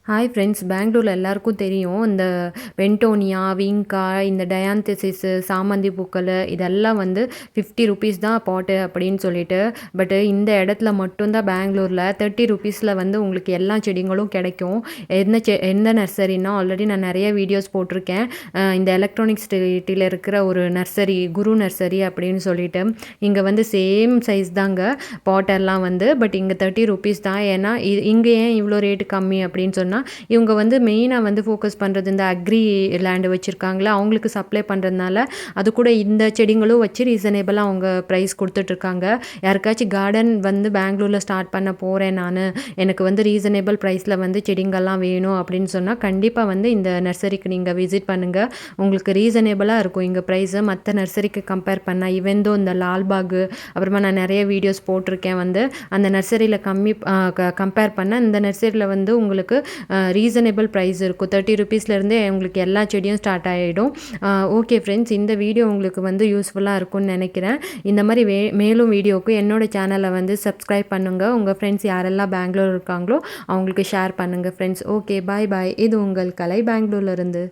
Hi friends, பெங்களூர்ல எல்லாருக்கும் தெரியும். இந்த பென்டோனியா, விங்கா, இந்த டயான்தசிஸு, சாமந்தி பூக்கள் இதெல்லாம் வந்து ₹50 தான் பாட்டு அப்படின்னு சொல்லிட்டு. பட் இந்த இடத்துல மட்டும் தான் பெங்களூர்ல ₹30 வந்து உங்களுக்கு எல்லா செடிங்களும் கிடைக்கும். எந்த நர்சரின்னா ஆல்ரெடி நான் நிறைய வீடியோஸ் போட்டிருக்கேன். இந்த எலக்ட்ரானிக் சிட்டியில் இருக்கிற ஒரு நர்சரி, குரு நர்சரி அப்படின்னு சொல்லிட்டு. இங்கே வந்து சேம் சைஸ் தாங்க பாட்டெல்லாம் வந்து. பட் இங்கே ₹30 தான். ஏன்னா இங்கே ஏன் இவ்வளோ ரேட்டு கம்மி அப்படின்னு சொன்னால், இவங்க வந்து மெயினாக வந்து ஃபோக்கஸ் பண்ணுறது இந்த அக்ரி லேண்டு வச்சுருக்காங்களா, அவங்களுக்கு சப்ளை பண்ணுறதுனால அது கூட இந்த செடிங்களும் வச்சு ரீசனேபிளாக அவங்க ப்ரைஸ் கொடுத்துட்ருக்காங்க. யாருக்காச்சும் கார்டன் வந்து பெங்களூரில் ஸ்டார்ட் பண்ண போகிறேன் நான், எனக்கு வந்து ரீசனேபிள் ப்ரைஸில் வந்து செடிங்கள்லாம் வேணும் அப்படின்னு சொன்னால் கண்டிப்பாக வந்து இந்த நர்சரிக்கு நீங்கள் விசிட் பண்ணுங்கள். உங்களுக்கு ரீசனேபிளாக இருக்கும் இங்கே ப்ரைஸு மற்ற நர்சரிக்கு கம்பேர் பண்ணால். ஈவென்தோ இந்த லால்பாகு அப்புறமா நான் நிறைய வீடியோஸ் போட்டிருக்கேன். வந்து அந்த நர்சரியில் கம்பேர் பண்ண இந்த நர்சரியில் வந்து உங்களுக்கு ரீசனபிள் ப்ரைஸ் இருக்கும். ₹30 உங்களுக்கு எல்லா செடியும் ஸ்டார்ட் ஆகிடும். ஓகே ஃப்ரெண்ட்ஸ், இந்த வீடியோ உங்களுக்கு வந்து யூஸ்ஃபுல்லாக இருக்கும்னு நினைக்கிறேன். இந்த மாதிரி மேலும் வீடியோவுக்கு என்னோடய சேனலை வந்து சப்ஸ்கிரைப் பண்ணுங்கள். உங்கள் ஃப்ரெண்ட்ஸ் யாரெல்லாம் பெங்களூர் இருக்காங்களோ அவங்களுக்கு ஷேர் பண்ணுங்கள் ஃப்ரெண்ட்ஸ். ஓகே, பாய் பாய். இது உங்கள் கலை பெங்களூர்லேருந்து.